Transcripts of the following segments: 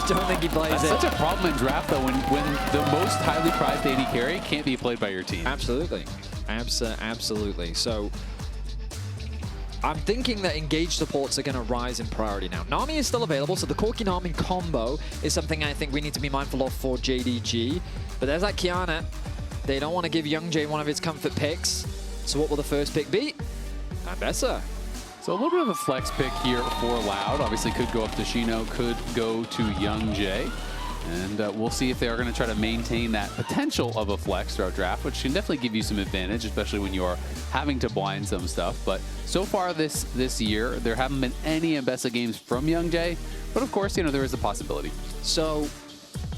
don't think he plays it. That's such a problem in draft, though, when the most highly prized AD carry can't be played by your team. Absolutely. Absolutely. So I'm thinking that engage supports are going to rise in priority now. Nami is still available, so the Corki Nami combo is something I think we need to be mindful of for JDG. But there's that Kiana. They don't want to give YoungJae one of his comfort picks. So what will the first pick be? Ambessa. So a little bit of a flex pick here for Loud. Obviously could go up to Xyno, could go to YoungJae. And we'll see if they are going to try to maintain that potential of a flex throughout draft, which can definitely give you some advantage, especially when you are having to blind some stuff. But so far this year, there haven't been any Ambessa games from YoungJae. But of course, you know, there is a possibility. So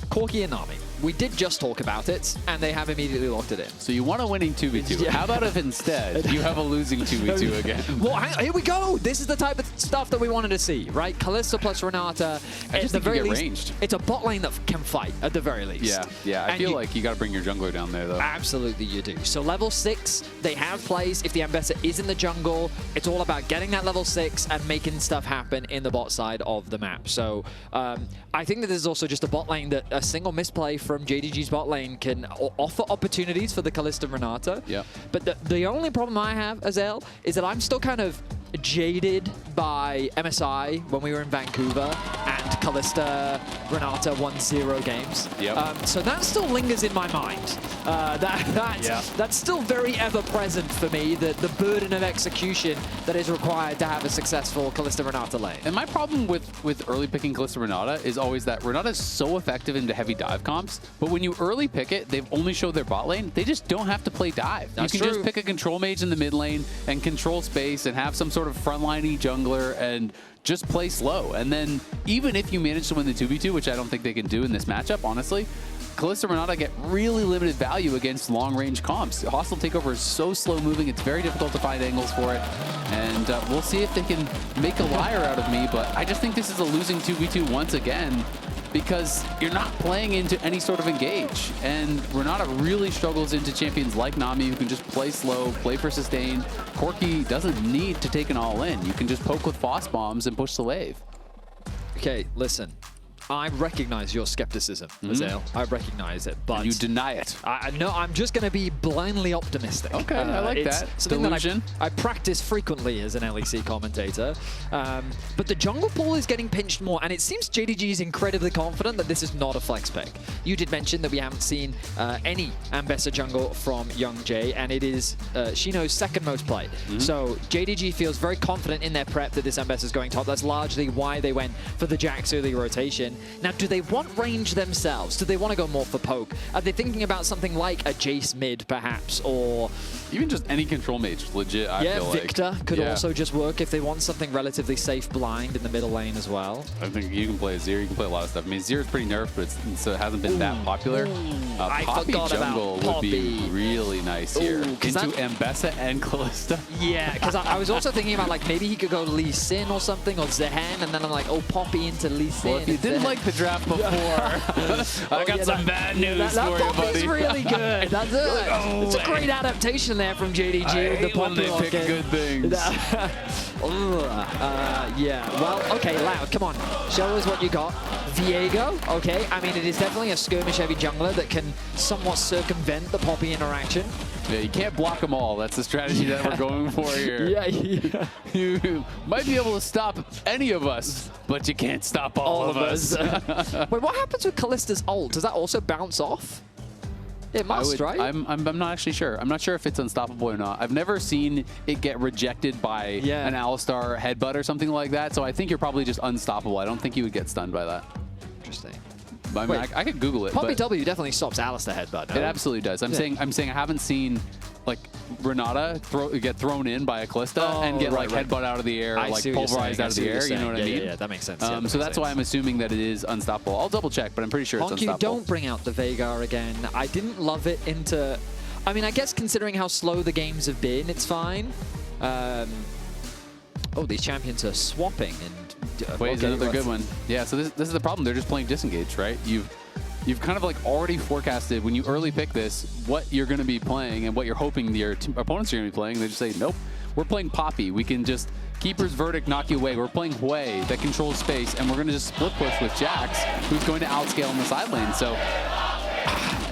Corki and Nami, we did just talk about it, and they have immediately locked it in. So you want a winning 2v2. Yeah. How about if instead you have a losing 2v2 again? Well, here we go. This is the type of stuff that we wanted to see, right? Kalista plus Renata. At the very least, it's a bot lane that can fight, at the very least. Yeah. I feel like you got to bring your jungler down there, though. Absolutely, you do. So level 6, they have plays. If the Ambessa is in the jungle, it's all about getting that level 6 and making stuff happen in the bot side of the map. So I think that this is also just a bot lane that a single misplay from JDG's bot lane can offer opportunities for the Kalista Renata. Yeah. But the only problem I have, Azael, is that I'm still kind of jaded by MSI when we were in Vancouver and Kalista Renata won 0 games. Yep. So that still lingers in my mind. That's still very ever present for me, the burden of execution that is required to have a successful Kalista Renata lane. And my problem with early picking Kalista Renata is always that Renata is so effective into heavy dive comps, but when you early pick it, they've only showed their bot lane. They just don't have to play dive. That's you can true. just pick a control mage in the mid lane and control space and have some sort of frontliney jungler and just play slow. And then even if you manage to win the 2v2, which I don't think they can do in this matchup, honestly, Kalista Renata get really limited value against long-range comps. Hostile takeover is so slow-moving, it's very difficult to find angles for it. And we'll see if they can make a liar out of me, but I just think this is a losing 2v2 once again, because you're not playing into any sort of engage. And Renata really struggles into champions like Nami, who can just play slow, play for sustain. Corki doesn't need to take an all-in. You can just poke with Foss bombs and push the wave. Okay, listen. I recognize your skepticism, Azael. I recognize it, but... And you deny it. No, I'm just going to be blindly optimistic. Okay, I like that. Something Delusion. that I practice frequently as an LEC commentator. But the jungle pool is getting pinched more, and it seems JDG is incredibly confident that this is not a flex pick. You did mention that we haven't seen any Ambessa jungle from YoungJae, and it is Xyno's second most played. So JDG feels very confident in their prep that this Ambessa is going top. That's largely why they went for the Jax early rotation. Now, do they want range themselves? Do they want to go more for poke? Are they thinking about something like a Jace mid, perhaps, or... Even just any control mage, legit, I feel like. Victor could also just work if they want something relatively safe blind in the middle lane as well. I think you can play Azir, you can play a lot of stuff. I mean, Azir is pretty nerfed, but so it hasn't been that popular. Poppy jungle would be really nice here. Into Ambessa and Kalista. Yeah, because I was also thinking about, like, maybe he could go Lee Sin or something, or Zehen, and then I'm like, oh, Poppy into Lee Sin. Well, if you didn't like the draft before, I got some bad news for you, buddy. Poppy's really good. That's it. It's a great adaptation there from JDG with the Poppy when they pick good things. Yeah, well, okay, Loud, come on. Show us what you got. Viego, okay. I mean, it is definitely a skirmish-heavy jungler that can somewhat circumvent the Poppy interaction. Yeah, you can't block them all. That's the strategy that we're going for here. Yeah. You might be able to stop any of us, but you can't stop all of us. Wait, what happens with Kalista's ult? Does that also bounce off? It must, right? I'm not actually sure. I'm not sure if it's unstoppable or not. I've never seen it get rejected by an Alistar headbutt or something like that, so I think you're probably just unstoppable. I don't think you would get stunned by that. Interesting. I mean, I could Google it. Poppy W definitely stops Alistar headbutt. No? It absolutely does. I'm saying I haven't seen like Renata get thrown in by a Kalista and get headbutt out of the air, or like pulverized out of the air. You know what I mean? Yeah, that makes sense. So that's why I'm assuming that it is unstoppable. I'll double check, but I'm pretty sure it's unstoppable. HongQ, don't bring out the Veigar again. I didn't love it into... I mean, I guess considering how slow the games have been, it's fine. Oh, these champions are swapping and... Wait, is another good one. Yeah, so this is the problem. They're just playing disengage, right? You've kind of like already forecasted when you early pick this what you're going to be playing and what you're hoping your opponents are going to be playing. They just say, nope, we're playing Poppy. We can just Keeper's Verdict knock you away. We're playing Hwei that controls space, and we're going to just split push with Jax, who's going to outscale on the side lane. So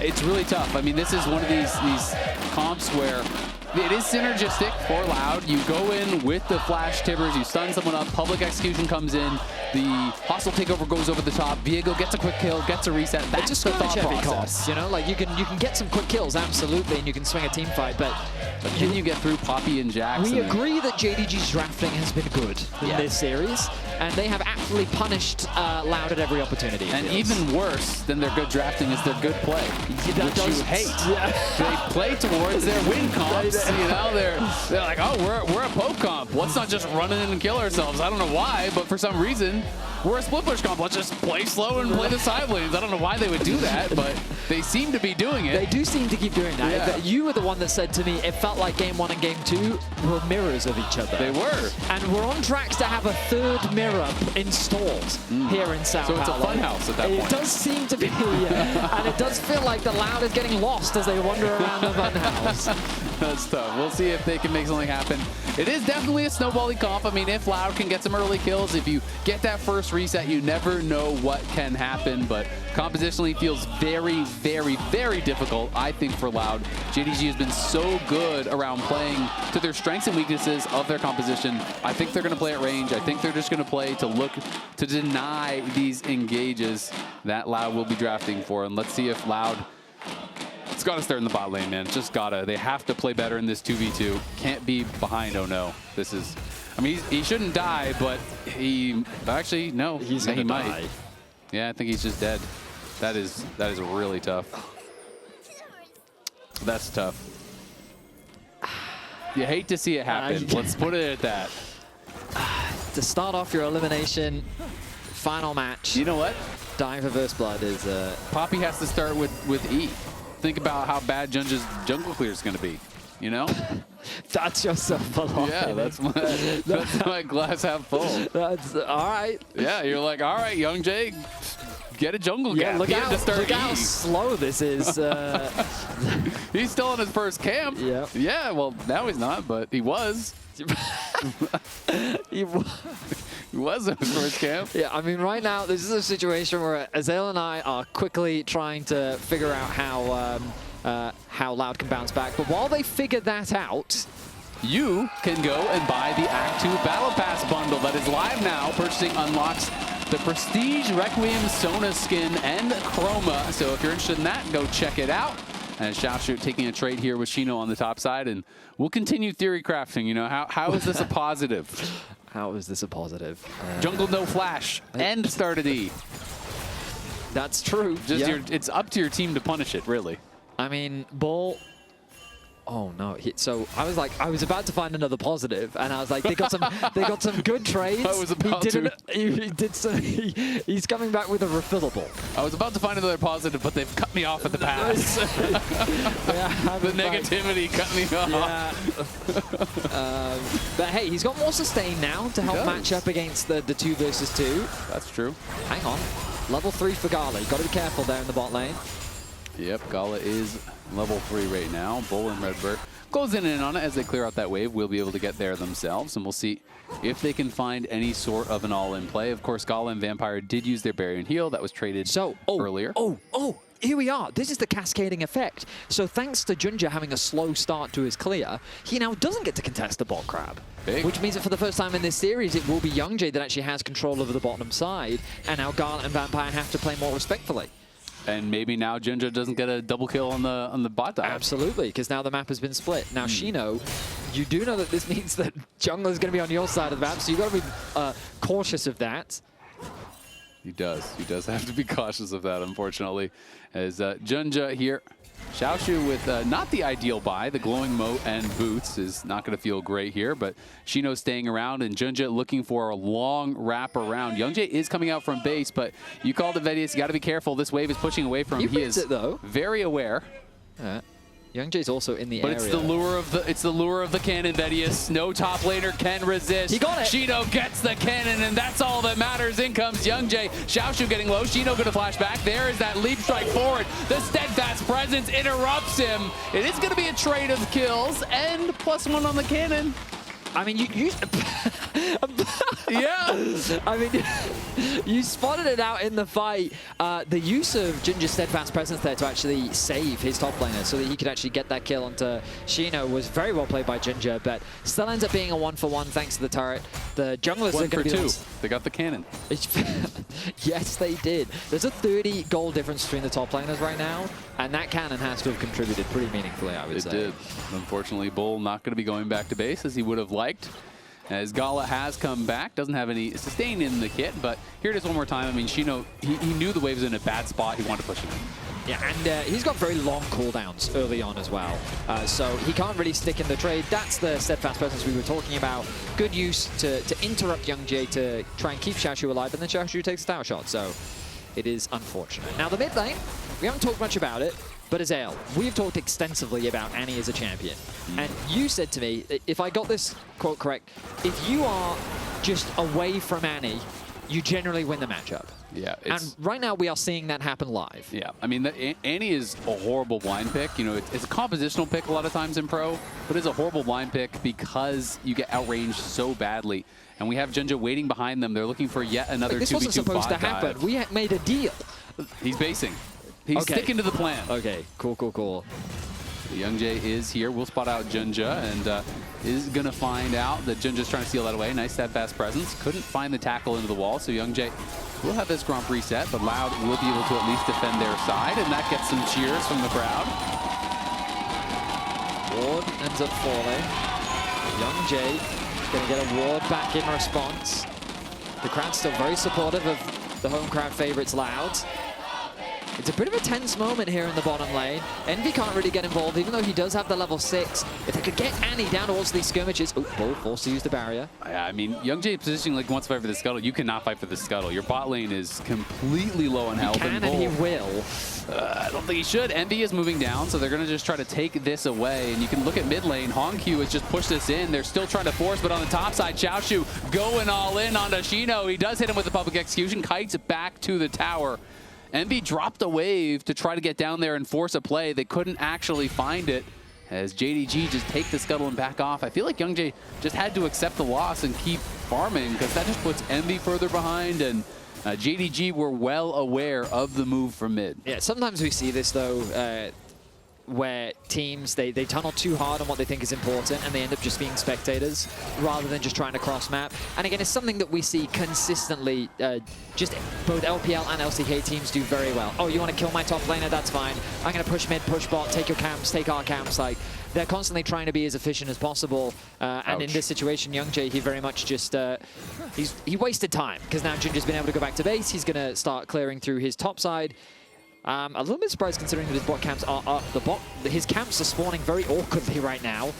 it's really tough. I mean, this is one of these comps where it is synergistic for Loud. You go in with the flash tibbers, you stun someone up, public execution comes in, the hostile takeover goes over the top, Viego gets a quick kill, gets a reset. That's just the thought process. You know, like you can get some quick kills, absolutely, and you can swing a team fight, but can you get through Poppy and Jax? We agree that JDG's drafting has been good in this series, and they have actually punished Loud at every opportunity. And even worse than their good drafting is their good play, which you hate. Yeah. They play towards their win comps. You know, they're like, oh, we're a poke comp. Let's not just run in and kill ourselves. I don't know why, but for some reason, we're a split push comp. Let's just play slow and play the side lanes. I don't know why they would do that, but they seem to be doing it. They do seem to keep doing that. Yeah. You were the one that said to me, it felt like game 1 and game 2 were mirrors of each other. They were. And we're on tracks to have a third mirror installed here in Sao Paulo. So it's a fun house at that point. It does seem to be, and it does feel like the Loud is getting lost as they wander around the fun house. That's tough. We'll see if they can make something happen. It is definitely a snowballing comp. I mean, if Loud can get some early kills, if you get that first reset, you never know what can happen, but compositionally feels very, very, very difficult, I think, for Loud. JDG has been so good around playing to their strengths and weaknesses of their composition. I think they're going to play at range. I think they're just going to play to look to deny these engages that Loud will be drafting for, and let's see if Loud... It's got to start in the bot lane, man. Just gotta. They have to play better in this 2v2. Can't be behind. Oh no. This is... I mean, he shouldn't die, but he... Actually, no. He die. might. Yeah, I think he's just dead. That is really tough. That's tough. You hate to see it happen. Let's put it at that. To start off your elimination final match. You know what? Dying for first blood is... Poppy has to start with E. Think about how bad JunJia's jungle clear is going to be, you know? That's yourself a lot. Yeah, that's my glass half full. That's all right. Yeah, you're like, all right, YoungJae, get a jungle gap. Look how slow this is. He's still in his first camp. Yeah. Yeah, well, now he's not, but he was. He was in his first camp. Yeah, I mean, right now, this is a situation where Azael and I are quickly trying to figure out how Loud can bounce back. But while they figure that out, you can go and buy the Act 2 Battle Pass bundle that is live now. Purchasing unlocks the Prestige Requiem Sona skin and Chroma. So if you're interested in that, go check it out. And Xiaoxu taking a trade here with Xyno on the top side, and we'll continue theory crafting. You know, how is this a positive? How is this a positive? Jungle no flash and start at E. That's true. Just it's up to your team to punish it, really. I mean, Bull. Oh no! So I was about to find another positive, and I was like, they got some good trades. I was about to. He's coming back with a refillable. I was about to find another positive, but they've cut me off at the pass. The negativity cut me off. Yeah. But hey, he's got more sustain now to help match up against the 2 versus 2. That's true. Hang on, level 3 for Gala. You got to be careful there in the bot lane. Yep, Gala is level 3 right now. Bull and RedBert goes in and on it as they clear out that wave. We'll be able to get there themselves, and we'll see if they can find any sort of an all-in play. Of course, Gala and Vampire did use their Barrier and Heal. That was traded earlier. Here we are. This is the cascading effect. So thanks to JunJia having a slow start to his clear, he now doesn't get to contest the bot crab. Big. Which means that for the first time in this series, it will be YoungJae that actually has control over the bottom side, and now Gala and Vampire have to play more respectfully. And maybe now JunJia doesn't get a double kill on the bot dive. Absolutely, because now the map has been split. Now, Xyno, you do know that this means that Jungler is going to be on your side of the map, so you've got to be cautious of that. He does. He does have to be cautious of that, unfortunately. As JunJia here, Xiaoxu with not the ideal buy. The glowing moat and boots is not going to feel great here, but Xyno staying around and JunJia looking for a long wrap around. YoungJae is coming out from base, but you called it, Vedius. You got to be careful. This wave is pushing away from him. He is very aware. YoungJae's also in the area. But it's the lure of the cannon, Vedius. No top laner can resist. He got it. Xyno gets the cannon, and that's all that matters. In comes YoungJae. Xiaoxu getting low. Xyno going to flash back. There is that leap strike forward. The steadfast presence interrupts him. It is going to be a trade of kills and +1 on the cannon. I mean, Yeah. I mean, you spotted it out in the fight. The use of JunJia's steadfast presence there to actually save his top laner so that he could actually get that kill onto Xyno was very well played by JunJia, but still ends up being a 1-for-1 thanks to the turret. The junglers are going to be 2. They got the cannon. Yes, they did. There's a 30 gold difference between the top laners right now, and that cannon has to have contributed pretty meaningfully, I would say. It did. Unfortunately, Bull not going to be going back to base as he would have liked. As Gala has come back, doesn't have any sustain in the kit, but here it is one more time. I mean, Xyno, he knew the wave was in a bad spot. He wanted to push it in. Yeah, and he's got very long cooldowns early on as well, so he can't really stick in the trade. That's the steadfast presence we were talking about. Good use to interrupt YoungJae to try and keep Xiaoxu alive, and then Xiaoxu takes a tower shot, so it is unfortunate. Now, the mid lane, we haven't talked much about it, but Azael, we've talked extensively about Annie as a champion. And you said to me, if I got this quote correct, if you are just away from Annie, you generally win the matchup. Yeah. And right now we are seeing that happen live. Yeah, I mean, Annie is a horrible blind pick. You know, it's a compositional pick a lot of times in pro, but it's a horrible blind pick because you get outranged so badly. And we have JunJia waiting behind them. They're looking for yet another 2v2 This wasn't supposed to happen. Dive. We made a deal. He's basing. He's sticking to the plan. Okay, cool, cool, cool. YoungJae is here. We'll spot out JunJia and is going to find out that JunJia's trying to steal that away. Nice steadfast presence. Couldn't find the tackle into the wall, so YoungJae will have this Gromp reset, but Loud will be able to at least defend their side, and that gets some cheers from the crowd. Ward ends up falling. YoungJae is going to get a ward back in response. The crowd's still very supportive of the home crowd favorites, Loud. It's a bit of a tense moment here in the bottom lane. Envy can't really get involved, even though he does have the level 6. If they could get Annie down towards these skirmishes... Oh, Bull forced to use the barrier. Yeah, I mean, YoungJae positioning like he wants to fight for the scuttle. You cannot fight for the scuttle. Your bot lane is completely low on health. He can and he will. I don't think he should. Envy is moving down, so they're going to just try to take this away. And you can look at mid lane. HongQ has just pushed this in. They're still trying to force, but on the top side, Xiaoxu going all in onto Xyno. He does hit him with the public execution. Kites back to the tower. Envy dropped a wave to try to get down there and force a play. They couldn't actually find it as JDG just take the scuttle and back off. I feel like YoungJae just had to accept the loss and keep farming because that just puts Envy further behind, and JDG were well aware of the move from mid. Yeah, sometimes we see this though, where teams, they tunnel too hard on what they think is important and they end up just being spectators rather than just trying to cross-map. And again, it's something that we see consistently, just both LPL and LCK teams do very well. Oh, you want to kill my top laner? That's fine. I'm going to push mid, push bot, take your camps, take our camps. Like, they're constantly trying to be as efficient as possible. And in this situation, YoungJae, he very much just, he wasted time because now JunJia's been able to go back to base. He's going to start clearing through his top side. A little bit surprised considering that his bot camps are up. His camps are spawning very awkwardly right now.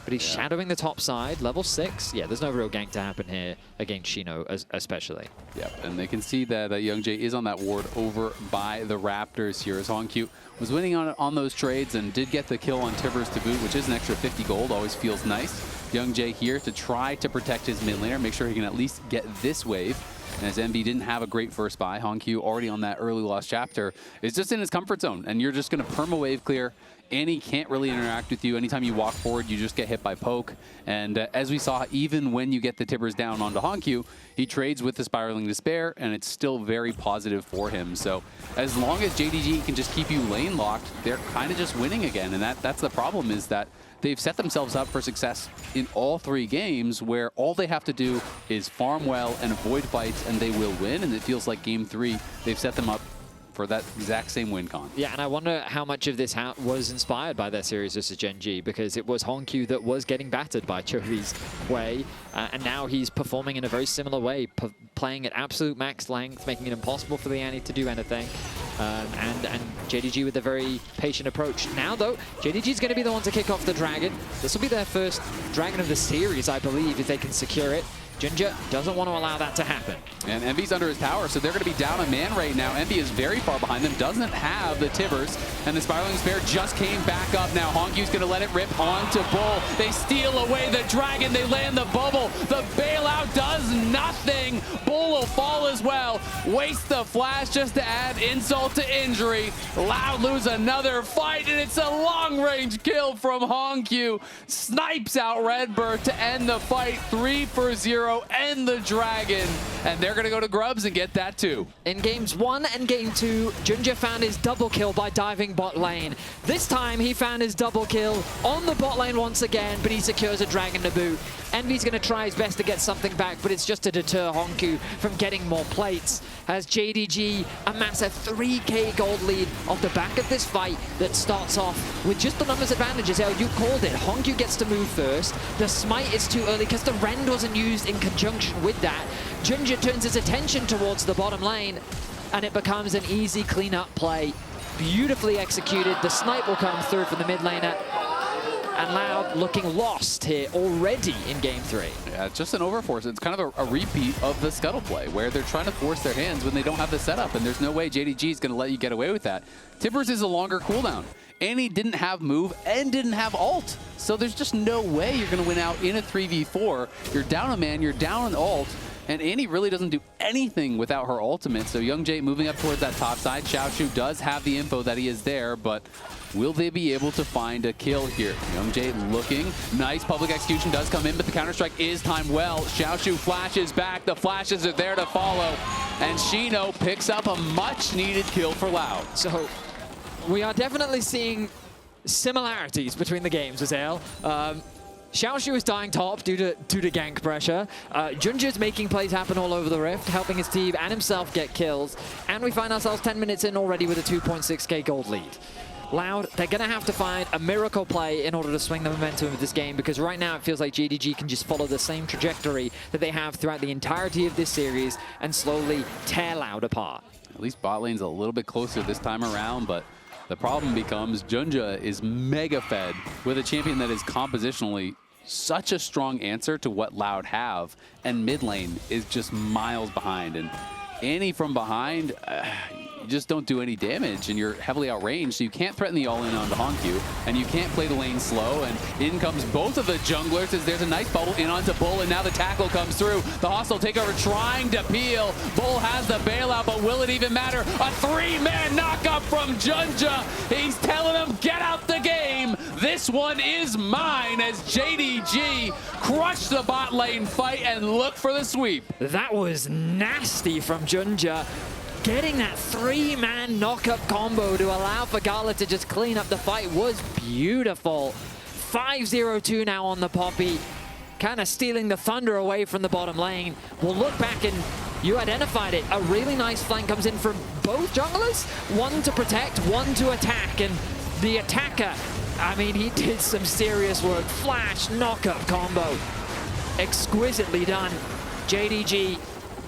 But he's shadowing the top side, level 6. Yeah, there's no real gank to happen here against Xyno especially. Yep, and they can see that YoungJae is on that ward over by the Raptors here as HongQ was winning on those trades and did get the kill on Tivers to boot, which is an extra 50 gold. Always feels nice. YoungJae here to try to protect his mid laner, make sure he can at least get this wave. And as Envy didn't have a great first buy, HongQ already on that early lost chapter is just in his comfort zone, and you're just going to perma wave clear. Annie can't really interact with you. Anytime you walk forward, you just get hit by poke. And as we saw, even when you get the Tibbers down onto HongQ, he trades with the Spiraling Despair, and it's still very positive for him. So as long as JDG can just keep you lane locked, they're kind of just winning again. And that's the problem, is that they've set themselves up for success in all 3 games where all they have to do is farm well and avoid fights, and they will win. And it feels like game 3, they've set them up for that exact same win con. Yeah, and I wonder how much of this was inspired by their series versus Gen G, because it was HongQ that was getting battered by Chovi's Hwei, and now he's performing in a very similar way, playing at absolute max length, making it impossible for the Annie to do anything, and JDG with a very patient approach. Now, though, JDG is going to be the one to kick off the Dragon. This will be their first Dragon of the series, I believe, if they can secure it. JunJia doesn't want to allow that to happen. And Envy's under his tower, so they're going to be down a man right now. Envy is very far behind them, doesn't have the Tibbers, and the Spiraling Spear just came back up now. HongQ's going to let it rip onto Bull. They steal away the Dragon. They land the bubble. The bailout does nothing. Bull will fall as well. Waste the flash just to add insult to injury. Loud lose another fight, and it's a long-range kill from HongQ. Snipes out RedBert to end the fight. 3-for-0. And the Dragon, and they're gonna go to Grubs and get that too. In games 1 and game 2, JunJia found his double kill by diving bot lane. This time he found his double kill on the bot lane once again, but he secures a Dragon to boot. Envy's gonna try his best to get something back, but it's just to deter HongQ from getting more plates, as JDG amass a 3k gold lead off the back of this fight that starts off with just the numbers advantage. Azael, you called it. HongQ gets to move first. The smite is too early because the rend wasn't used in conjunction with that. JunJia turns his attention towards the bottom lane, and it becomes an easy cleanup play. Beautifully executed. The snipe will come through from the mid laner. And Loud looking lost here already in game 3. Yeah, it's just an overforce. It's kind of a repeat of the scuttle play where they're trying to force their hands when they don't have the setup, and there's no way JDG is going to let you get away with that. Tibbers is a longer cooldown. Annie didn't have move and didn't have ult. So there's just no way you're going to win out in a 3v4. You're down a man, you're down an ult, and Annie really doesn't do anything without her ultimate. So YoungJae moving up towards that top side. Xiaoxu does have the info that he is there, but will they be able to find a kill here? YoungJae looking. Nice public execution does come in, but the counter-strike is timed well. Xiaoxu flashes back. The flashes are there to follow. And Xyno picks up a much-needed kill for Loud. So we are definitely seeing similarities between the games, Azael. Xiaoxu is dying top due to gank pressure. JunJia's making plays happen all over the Rift, helping his team and himself get kills. And we find ourselves 10 minutes in already with a 2.6k gold lead. Loud, they're going to have to find a miracle play in order to swing the momentum of this game, because right now it feels like JDG can just follow the same trajectory that they have throughout the entirety of this series and slowly tear Loud apart. At least bot lane's a little bit closer this time around, but the problem becomes JunJia is mega fed with a champion that is compositionally such a strong answer to what Loud have, and mid lane is just miles behind. And Annie from behind, you just don't do any damage, and you're heavily outranged, so you can't threaten the all-in onto HongQ, and you can't play the lane slow, and in comes both of the junglers as there's a nice bubble in onto Bull, and now the tackle comes through. The hostile takeover trying to peel. Bull has the bailout, but will it even matter? A three-man knockup from JunJia. He's telling him, get out the game. This one is mine, as JDG crushed the bot lane fight and look for the sweep. That was nasty from JunJia. Getting that three-man knock-up combo to allow for Gala to just clean up the fight was beautiful. 5-0-2 now on the Poppy, kind of stealing the thunder away from the bottom lane. We'll look back and you identified it. A really nice flank comes in from both junglers. One to protect, one to attack, and the attacker, I mean, he did some serious work. Flash, knock-up combo. Exquisitely done. JDG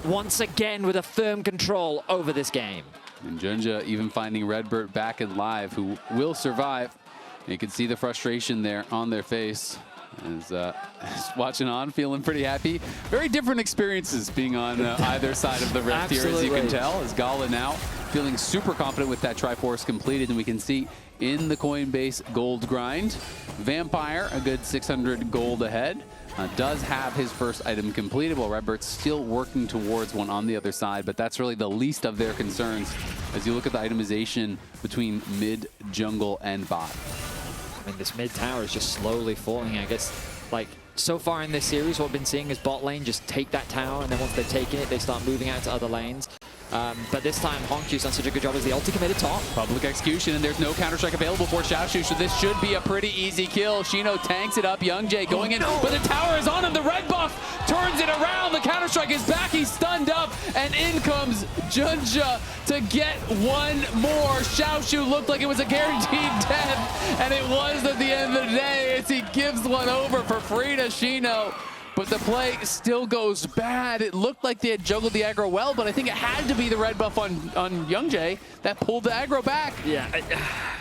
once again with a firm control over this game. And JunJia even finding RedBert back in live, who will survive. You can see the frustration there on their face. As watching on, feeling pretty happy. Very different experiences being on either side of the Rift here, as you can tell. As Gala now feeling super confident with that Triforce completed, and we can see in the Coinbase gold grind, Vampire a good 600 gold ahead. Does have his first item completed, while RedBert's still working towards one on the other side, but that's really the least of their concerns as you look at the itemization between mid, jungle, and bot. I mean, this mid tower is just slowly falling. I guess, like, so far in this series, what we've been seeing is bot lane just take that tower, and then once they've taken it, they start moving out to other lanes. But this time, HongQ's done such a good job as the ulti committed top. Public execution, and there's no counter-strike available for Xiaoxu, so this should be a pretty easy kill. Xyno tanks it up, YoungJae going in, but the tower is on him. The red buff turns it around. The counter-strike is back. He's stunned up, and in comes JunJia to get one more. Xiaoxu looked like it was a guaranteed death, and it was at the end of the day as he gives one over for free to Xyno. But the play still goes bad. It looked like they had juggled the aggro well, but I think it had to be the red buff on YoungJae that pulled the aggro back. Yeah,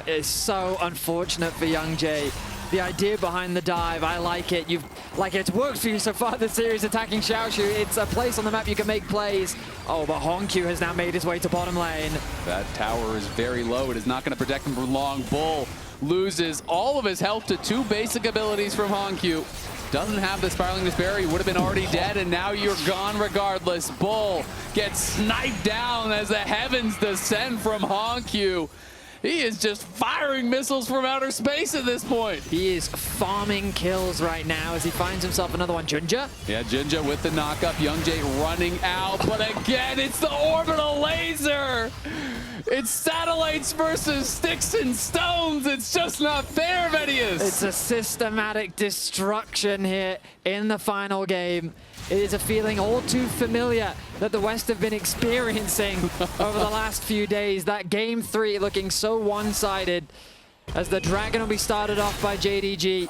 it's so unfortunate for YoungJae. the idea behind the dive. I like it. It's worked for you so far this series, attacking Xiaoxu. It's a place on the map you can make plays. Oh, but HongQ has now made his way to bottom lane. That tower is very low. It is not going to protect him for long. Bull loses all of his health to 2 basic abilities from HongQ. Doesn't have the Spiraling Despair. He would have been already dead, and now you're gone regardless. Bull gets sniped down as the heavens descend from HongQ. He is just firing missiles from outer space at this point. He is farming kills right now as he finds himself another one. JunJia? Yeah, JunJia with the knockup. YoungJae running out, but again, it's the orbital laser. It's satellites versus sticks and stones. It's just not fair, Vedius. It's a systematic destruction here in the final game. It is a feeling all too familiar that the West have been experiencing over the last few days. That game 3 looking so one-sided as the Dragon will be started off by JDG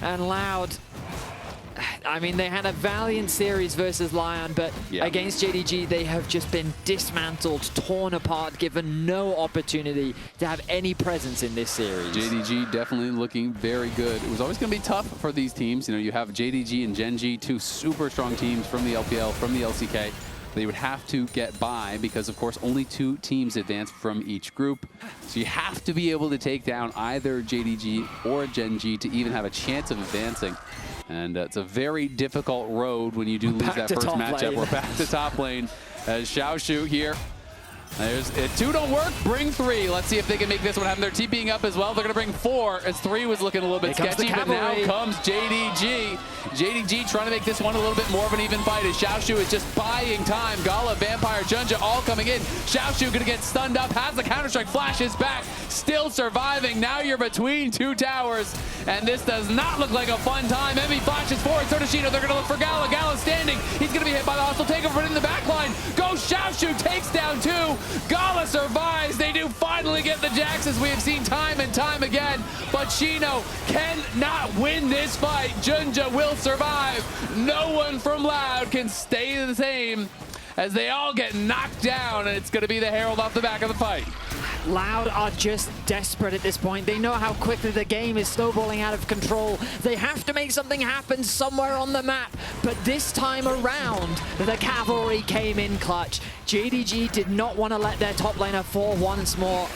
and Loud. I mean, they had a valiant series versus LYON, but against JDG, they have just been dismantled, torn apart, given no opportunity to have any presence in this series. JDG definitely looking very good. It was always going to be tough for these teams. You know, you have JDG and JunJia, 2 super strong teams from the LPL, from the LCK. They would have to get by because, of course, only 2 teams advance from each group. So you have to be able to take down either JDG or JunJia to even have a chance of advancing. And it's a very difficult road when you do lose that first matchup. We're back to top lane as Xiaoxu here. There's 2 don't work, bring 3. Let's see if they can make this one happen. They're TPing up as well. They're going to bring 4 as 3 was looking a little bit sketchy, but now comes JDG. JDG trying to make this one a little bit more of an even fight as Xiaoxu is just buying time. Gala, Vampire, JunJia all coming in. Xiaoxu going to get stunned up, has the Counter-Strike, flashes back, still surviving. Now you're between 2 towers, and this does not look like a fun time. Envy flashes forward, so does Xyno. They're going to look for Gala. Gala standing. He's going to be hit by the hostile takeover, but in the back line goes Xiaoxu, takes down 2. Gala survives. They do finally get the Jax, as we have seen time and time again. But Xyno cannot win this fight. JunJia will survive. No one from Loud can stay the same as they all get knocked down, and it's going to be the Herald off the back of the fight. Loud are just desperate at this point. They know how quickly the game is snowballing out of control. They have to make something happen somewhere on the map. But this time around, the cavalry came in clutch. JDG did not want to let their top laner fall once more.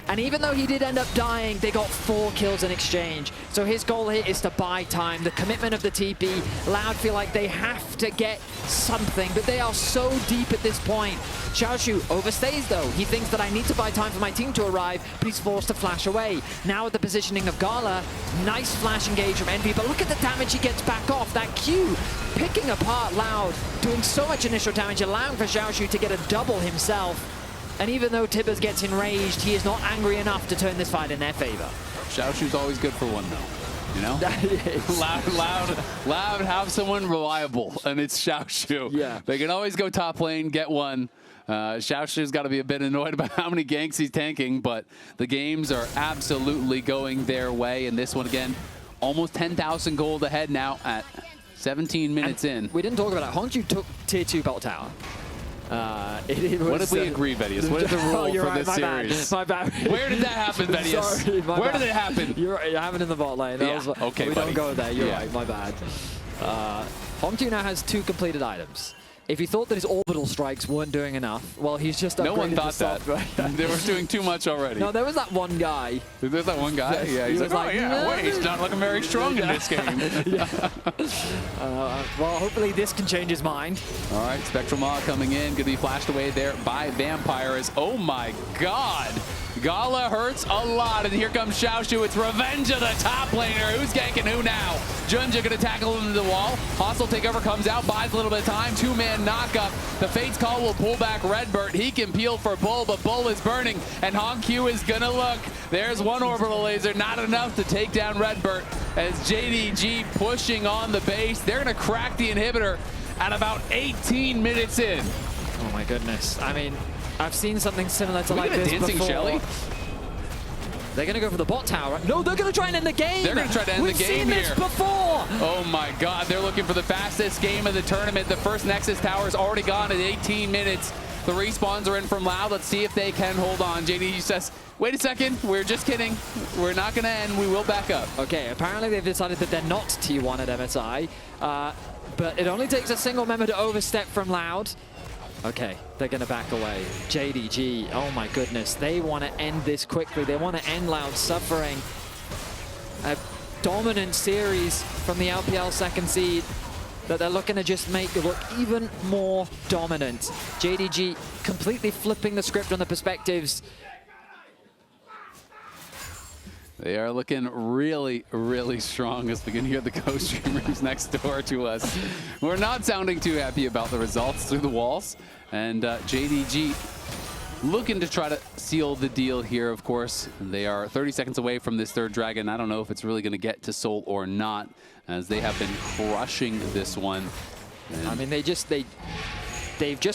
And even though he did end up dying, they got 4 kills in exchange. So his goal here is to buy time. The commitment of the TP, Loud feel like they have to get something, but they are so deep at this point. Xiaoxu overstays though. He thinks that I need to buy time for my team to arrive, but he's forced to flash away. Now with the positioning of Gala, nice flash engage from Envy, but look at the damage he gets back off. That Q picking apart Loud, doing so much initial damage, allowing for Xiaoxu to get a double himself. And even though Tibbers gets enraged, he is not angry enough to turn this fight in their favor. Xiaoxu's always good for one, though. You know? Loud, have someone reliable, and it's Xiaoxu. Yeah. They can always go top lane, get one. Xiaoxu's got to be a bit annoyed about how many ganks he's tanking, but the games are absolutely going their way. And this one, again, almost 10,000 gold ahead now at 17 minutes in. We didn't talk about it. HongQ took tier 2 belt tower. What did we agree, Vedius? What is the rule for this series? My bad. Where did that happen, Vedius? Sorry, Where did it happen? You're having in the bot lane. Yeah. Okay, we buddy. don't go there. You're right. My bad. HongQ now has 2 completed items. If he thought that his orbital strikes weren't doing enough, well, he's just upgraded. No one thought that. They were doing too much already. No, there was that one guy. There's that one guy? Yeah, he's like, oh yeah, wait, he's not looking very strong in this game. Well, hopefully this can change his mind. All right, Spectral Maw coming in, going to be flashed away there by Vampire as, oh my god. Gala hurts a lot, and here comes Xiaoxu. It's revenge of the top laner. Who's ganking who now? JunJia going to tackle him to the wall. Hostile takeover comes out, buys a little bit of time. 2-man knockup. The Fate's Call will pull back RedBert. He can peel for Bull, but Bull is burning, and HongQ is going to look. There's one orbital laser, not enough to take down RedBert as JDG pushing on the base. They're going to crack the inhibitor at about 18 minutes in. Oh my goodness. I mean, I've seen something similar to like this Dancing before. Shelly? They're going to go for the bot tower. No, they're going to try and end the game. They're going to try to end the game here. We've seen this before. Oh my god, they're looking for the fastest game of the tournament. The first Nexus tower is already gone at 18 minutes. The respawns are in from Loud. Let's see if they can hold on. JDG says, wait a second, we're just kidding. We're not going to end. We will back up. Okay, apparently they've decided that they're not T1 at MSI, but it only takes a single member to overstep from Loud. Okay, they're going to back away. JDG, oh my goodness, they want to end this quickly. They want to end Loud suffering. A dominant series from the LPL second seed that they're looking to just make it look even more dominant. JDG completely flipping the script on the perspectives. They are looking really, really strong as we can hear the co-streamers next door to us. We're not sounding too happy about the results through the walls. And JDG looking to try to seal the deal here, of course. They are 30 seconds away from this third dragon. I don't know if it's really going to get to Seoul or not, as they have been crushing this one. And I mean, they've just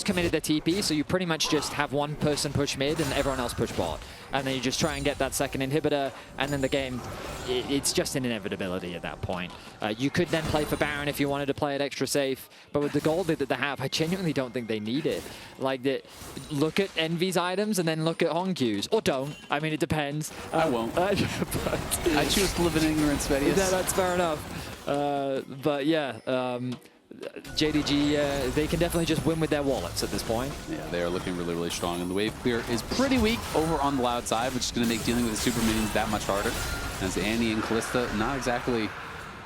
committed their TP, so you pretty much just have one person push mid and everyone else push bot. And then you just try and get that second inhibitor, and then the game, it's just an inevitability at that point. You could then play for Baron if you wanted to play it extra safe, but with the gold that they have, I genuinely don't think they need it. Like, look at Envy's items and then look at HongQ's, or don't. I mean, it depends. I won't. I choose to live in ignorance, Vedius. Yeah, that's fair enough. But yeah. JDG, they can definitely just win with their wallets at this point. Yeah, they are looking really, really strong. And the wave clear is pretty weak over on the Loud side, which is going to make dealing with the super minions that much harder. As Annie and Kalista, not exactly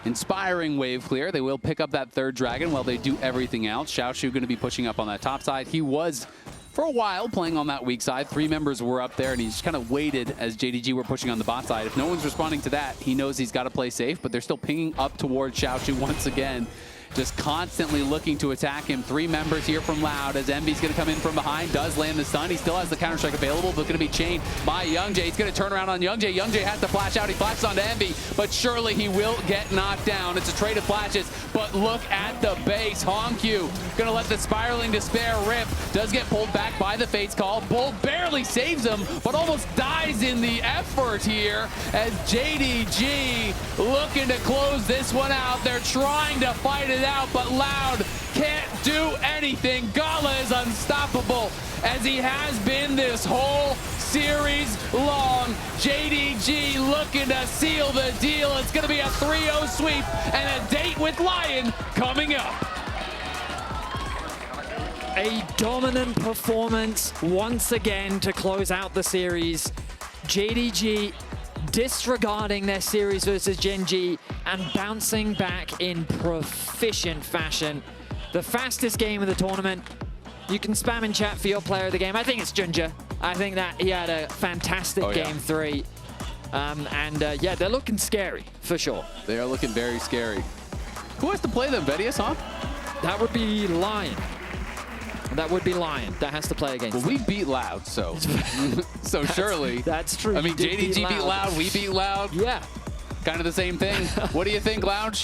inspiring wave clear. They will pick up that third dragon while they do everything else. Xiaoxu going to be pushing up on that top side. He was, for a while, playing on that weak side. 3 members were up there, and he just kind of waited as JDG were pushing on the bot side. If no one's responding to that, he knows he's got to play safe, but they're still pinging up towards Xiaoxu once again. Just constantly looking to attack him. 3 members here from Loud as Envy's going to come in from behind. Does land the stun. He still has the counter-strike available, but going to be chained by YoungJae. He's going to turn around on YoungJae. YoungJae has to flash out. He flashes onto Envy, but surely he will get knocked down. It's a trade of flashes, but look at the base. HongQ going to let the Spiraling Despair rip. Does get pulled back by the Fates Call. Bull barely saves him, but almost dies in the effort here as JDG looking to close this one out. They're trying to fight it out, but Loud can't do anything. Gala is unstoppable, as he has been this whole series long. JDG looking to seal the deal. It's going to be a 3-0 sweep and a date with LYON coming up. A dominant performance once again to close out the series. JDG disregarding their series versus JunJia and bouncing back in proficient fashion. The fastest game of the tournament. You can spam in chat for your player of the game. I think it's JunJia. I think that he had a fantastic game 3. Yeah, they're looking scary, for sure. They are looking very scary. Who has to play them, Vedius, huh? That would be LYON. That would be LYON. That has to play against Well, we beat Loud, so so surely. That's true. I mean, JDG beat Loud, we beat Loud. Yeah. Kind of the same thing. What do you think, Loud?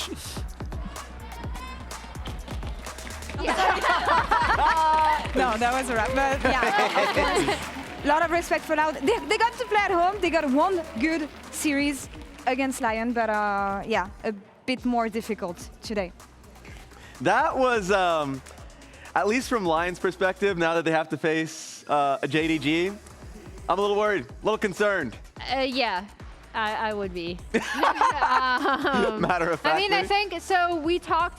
No, that was a wrap. But yeah, a lot of respect for Loud. They got to play at home. They got one good series against LYON, but yeah, a bit more difficult today. That was, at least from LYON's perspective, now that they have to face a JDG, I'm a little worried, a little concerned. Yeah, I would be. Matter of fact. I mean, I think, so we talked about